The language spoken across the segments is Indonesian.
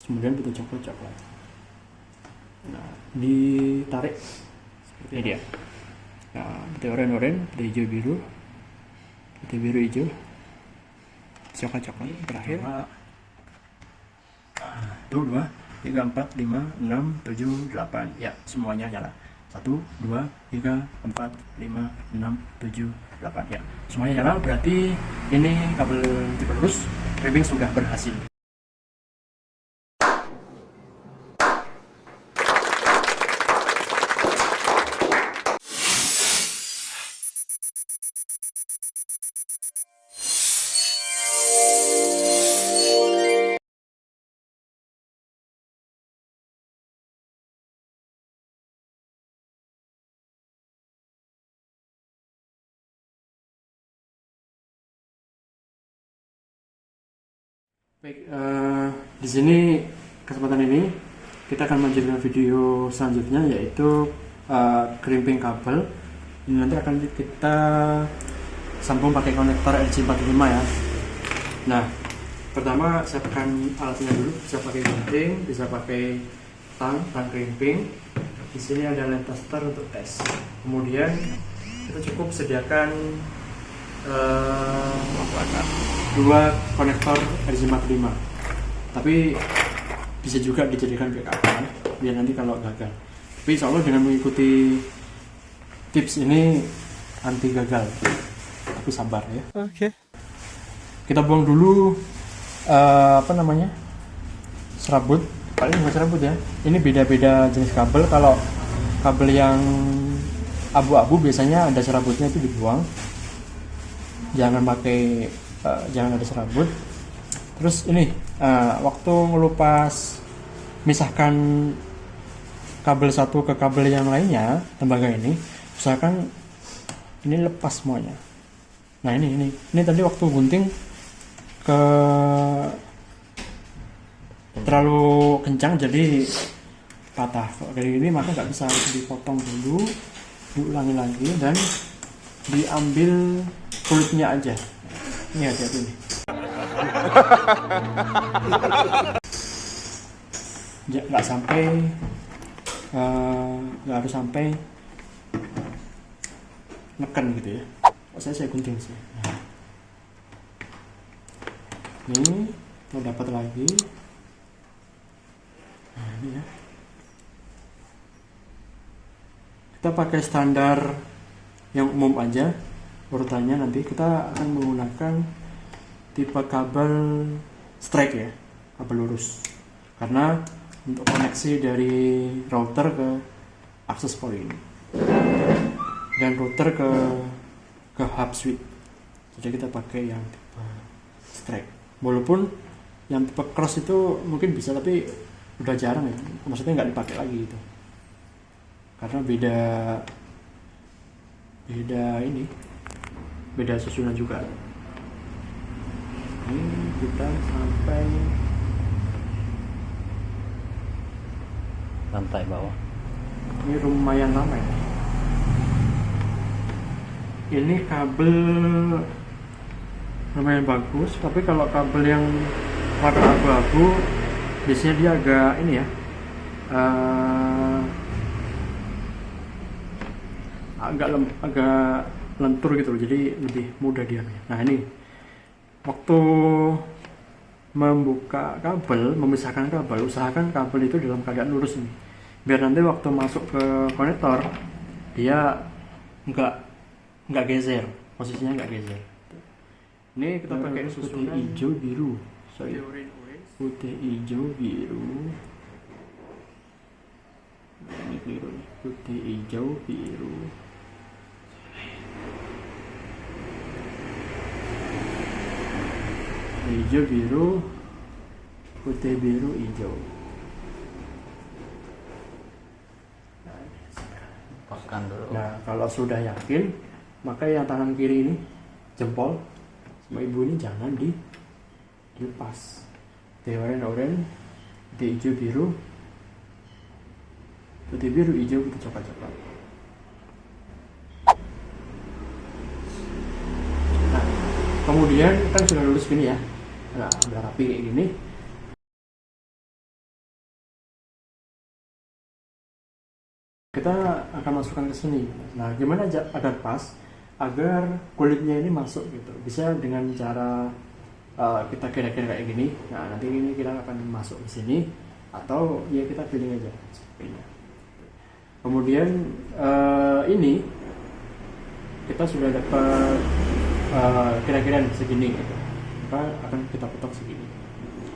kemudian putih coklat. Nah, ditarik seperti ini dia. Nah, putih oranye, putih hijau biru, putih biru hijau, coklat terakhir. 1, 2, 3, 4, 5, 6, 7, 8. Ya, semuanya nyala. 1, 2, 3, 4, 5, 6, 7, 8. Ya, semuanya nyala. Berarti ini kabel tipe lurus crimping sudah berhasil. Baik, di sini kesempatan ini kita akan melanjutkan video selanjutnya, yaitu crimping kabel. Ini nanti akan kita sambung pakai konektor RJ45 ya. Nah, pertama siapkan alatnya dulu. Bisa pakai gunting, bisa pakai tang crimping. Di sini ada lens tester untuk tes. Kemudian kita cukup sediakan 2 konektor RJ45, tapi bisa juga dijadikan backup biar nanti kalau gagal. Tapi insya Allah dengan mengikuti tips ini anti gagal, tapi sabar ya. Oke. Kita buang dulu serabut. Paling nggak serabut ya. Ini beda-beda jenis kabel. Kalau kabel yang abu-abu biasanya ada serabutnya, itu dibuang. Jangan ada serabut. Terus ini waktu ngelupas misahkan kabel satu ke kabel yang lainnya, tembaga ini usahakan ini lepas semuanya. Nah ini tadi waktu gunting ke terlalu kencang jadi patah. Kalau kayak gini maka nggak bisa, harus dipotong dulu, diulangi lagi dan diambil kulitnya aja. Ini hati-hati nih. Nggak harus sampai neken gitu ya. Saya gunting sih. Nah. Ini kita dapat lagi. Nah ini ya. Kita pakai standar yang umum aja. Urutannya nanti kita akan menggunakan tipe kabel strike ya, kabel lurus, karena untuk koneksi dari router ke access point dan router ke hub switch, jadi kita pakai yang tipe strike. Walaupun yang tipe cross itu mungkin bisa, tapi udah jarang ya, maksudnya nggak dipakai lagi gitu, karena beda susunan juga. Ini kita sampai lantai bawah. Ini lumayan lama ya. Ini kabel lumayan bagus, tapi kalau kabel yang warna abu-abu biasanya dia agak ini ya, agak lentur gitu loh, jadi lebih mudah diamnya. Nah ini waktu membuka kabel, memisahkan kabel, usahakan kabel itu dalam keadaan lurus nih, biar nanti waktu masuk ke konektor dia nggak geser, posisinya nggak geser. Ini kita pakai susunan putih hijau biru, putih hijau biru. Ini biru, putih hijau biru. Hijau biru, putih biru hijau. Lepaskan dulu. Nah kalau sudah yakin, maka yang tangan kiri ini jempol sama ibu ini jangan dilepas. Putih oranye, putih hijau biru, putih biru hijau, putih coklat. Nah kemudian kan sudah lulus gini ya. Nah udah rapi kayak gini, kita akan masukkan ke sini. Nah, gimana agar pas, agar kulitnya ini masuk gitu? Bisa dengan cara kita kira-kira kayak gini. Nah, nanti ini kita akan masuk ke sini, atau ya kita feeling aja sepertinya. Kemudian ini kita sudah dapat kira-kira segini gitu. Maka akan kita potong segini.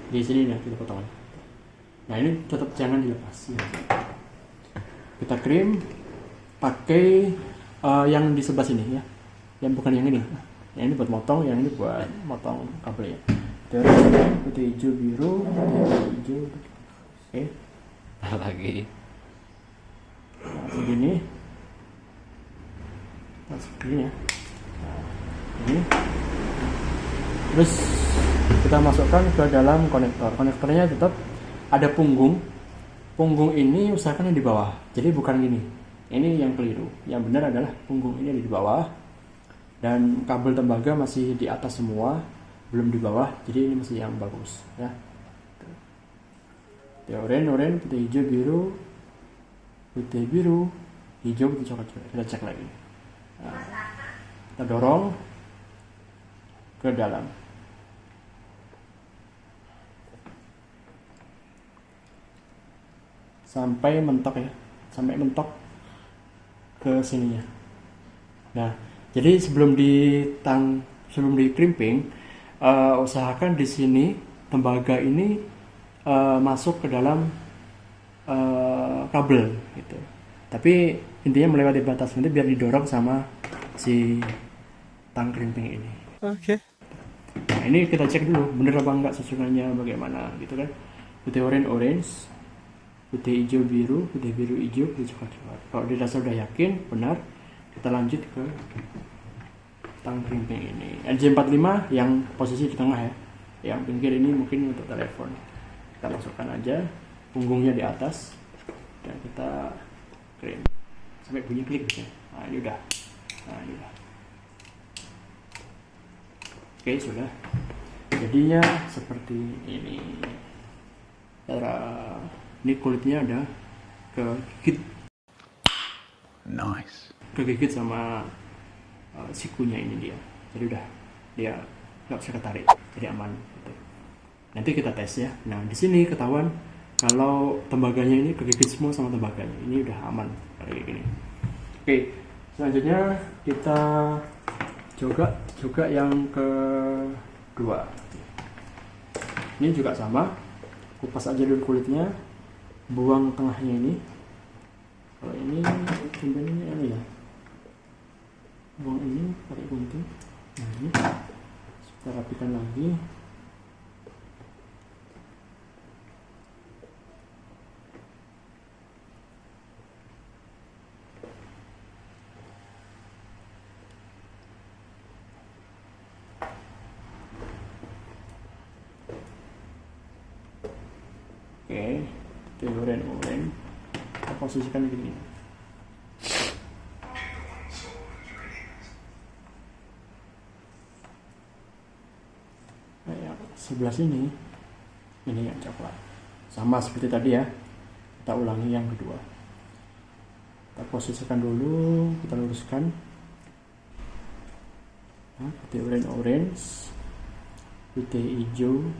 Di sini ya kita potong. Nah, ini tetap jangan dilepas ya. Kita krim pakai yang di sebelah sini ya, yang bukan yang ini. Yang ini buat motong, yang ini buat motong kabelnya. Putih, hijau, biru, putih, hijau. Oke. Lagi. Nah, segini. Nah, segini ya. Nah, ini. Terus kita masukkan ke dalam konektor. Konektornya tetap ada punggung. Punggung ini usahakan yang di bawah, jadi bukan gini. Ini yang keliru. Yang benar adalah punggung ini ada di bawah, dan kabel tembaga masih di atas semua, belum di bawah. Jadi ini masih yang bagus ya. Oranye, putih, hijau, biru, putih, biru, hijau, putih, coklat. Kita cek lagi. Nah, kita dorong ke dalam. Sampai mentok ya, sampai mentok ke sininya. Nah, jadi sebelum di crimping, usahakan di sini tembaga ini masuk ke dalam kabel gitu. Tapi intinya melewati batas, nanti biar didorong sama si tang crimping ini. Oke. Nah, ini kita cek dulu bener apa enggak susunannya bagaimana gitu kan. Putih orange, putih hijau biru, putih biru hijau, putih coklat. Kalau dirasa udah yakin benar, kita lanjut ke tang crimping ini. NJ45 yang posisi di tengah ya. Yang pinggir ini mungkin untuk telepon. Kita masukkan aja punggungnya di atas dan kita krim sampai bunyi klik gitu. Nah, ini udah. Nah, ini udah. Oke, sudah. Jadinya seperti ini. Ini kulitnya ada kegigit. Nice. Kegigit sama sikunya ini dia. Jadi udah dia nggak bisa ketarik, jadi aman. Gitu. Nanti kita tes ya. Nah, di sini ketahuan kalau tembaganya ini kegigit semua sama tembaganya. Ini udah aman kayak gini. Oke, selanjutnya kita juga yang kedua. Ini juga sama. Kupas aja dulu kulitnya, buang tengahnya ini. Kalau ini sebenarnya ini ya, buang ini pakai gunting. Nah, ini kita rapikan lagi. Oke, itu oranye. Kita posisikan di sini. Nah, yang sebelah sini, ini yang coklat. Sama seperti tadi ya. Kita ulangi yang kedua. Kita posisikan dulu, kita luruskan. Nah, putih orange, putih hijau,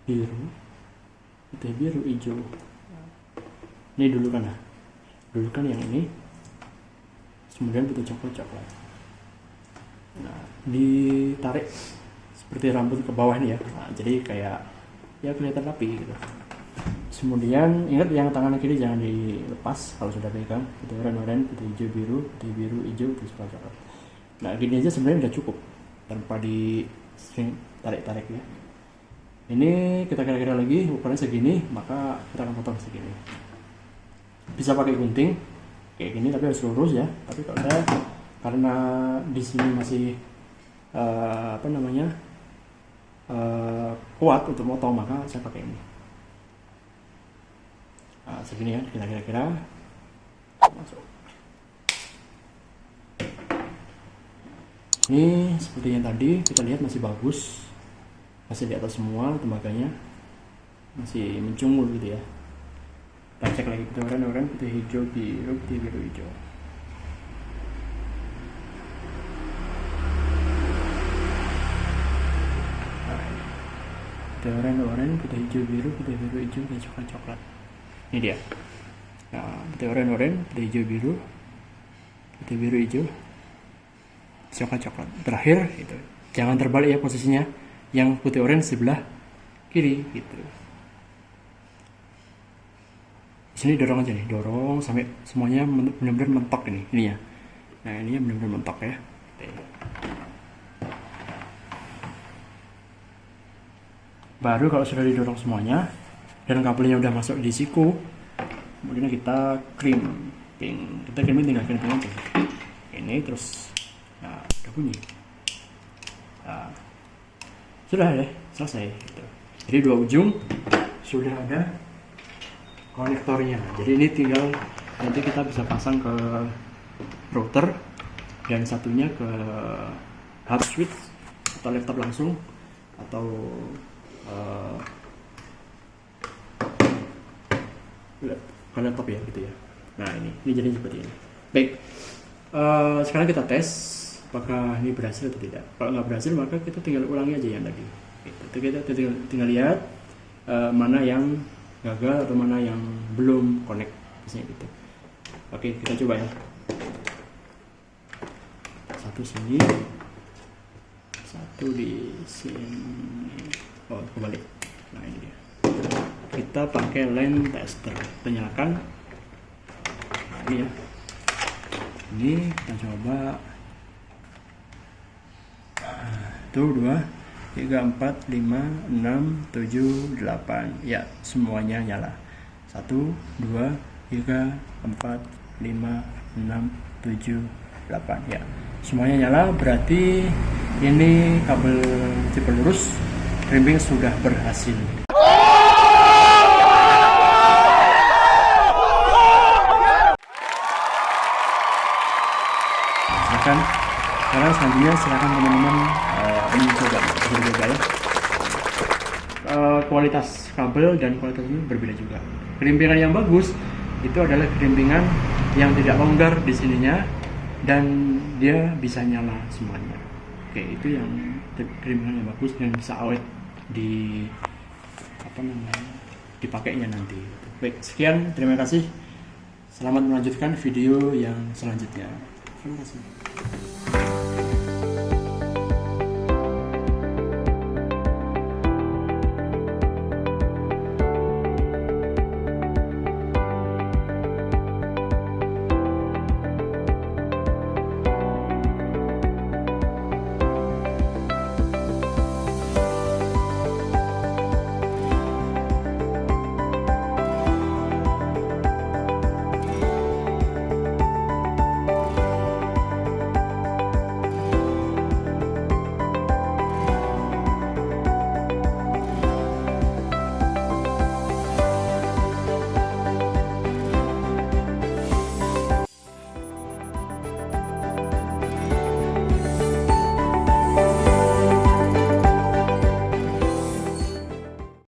biru. Putih biru hijau. Ini dulu kan ya, dulu kan yang ini, kemudian putih coklat. Nah, ditarik seperti rambut ke bawah ini ya. Nah, jadi kayak ya kelihatan rapi gitu. Kemudian ingat yang tangan kiri jangan dilepas kalau sudah pegang. Putih oranye, putih hijau, biru hijau, putih coklat. Nah, gini aja sebenarnya udah cukup tanpa di string tarik-tarik ya. Ini kita kira-kira lagi ukurannya segini, maka kita akan potong segini. Bisa pakai gunting kayak gini, tapi harus lurus ya. Tapi kalau saya karena di sini masih kuat untuk motong, maka saya pakai ini. Nah, segini ya, kita kira-kira masuk. Ini seperti yang tadi kita lihat masih bagus. Masih di atas semua tembaganya, masih mencungul gitu ya. Kita cek cek lagi putih oranye, putih hijau biru, putih biru hijau. Putih oranye, putih hijau biru, putih biru hijau, dan coklat. Ini dia. Nah, putih oranye, putih hijau biru, putih biru hijau, coklat. Terakhir itu. Jangan terbalik ya posisinya. Yang putih oranye sebelah kiri gitu. Di sini dorong aja nih, dorong sampai semuanya benar-benar mentok ini ya. Nah, ini benar-benar mentok ya. Baru kalau sudah didorong semuanya dan kabelnya udah masuk di siku, kemudian kita crimping. Kita tinggal crimping aja. Ini terus, nah, udah bunyi. Nah, sudah deh, selesai. Gitu. Jadi dua ujung sudah ada konektornya. Jadi ini tinggal nanti kita bisa pasang ke router dan satunya ke hub switch atau laptop langsung atau ke laptop ya gitu ya. Nah ini jadi seperti ini. Baik, sekarang kita tes apakah ini berhasil atau tidak. Kalau nggak berhasil maka kita tinggal ulangi aja yang tadi. Kita tinggal lihat mana yang gagal atau mana yang belum connect misalnya gitu. Oke, kita coba ya. Satu sini, satu di sini. Oh, kebalik. Nah ini dia. Kita pakai line tester. Kita nyalakan. Nah, ini ya. Ini kita coba. 1, 2, 3, 4, 5, 6, 7, 8. Ya, semuanya nyala. 1, 2, 3, 4, 5, 6, 7, 8. Ya, semuanya nyala. Berarti ini kabel tipe lurus crimping sudah berhasil. Sekarang selanjutnya silakan teman-teman mencoba ya. Kualitas kabel dan kualitas ini berbeda juga. Kerimpingan yang bagus itu adalah kerimpingan yang tidak longgar di sininya dan dia bisa nyala semuanya. Oke, itu yang kerimpingan yang bagus dan bisa awet dipakainya nanti. Baik, sekian, terima kasih. Selamat melanjutkan video yang selanjutnya. Terima kasih.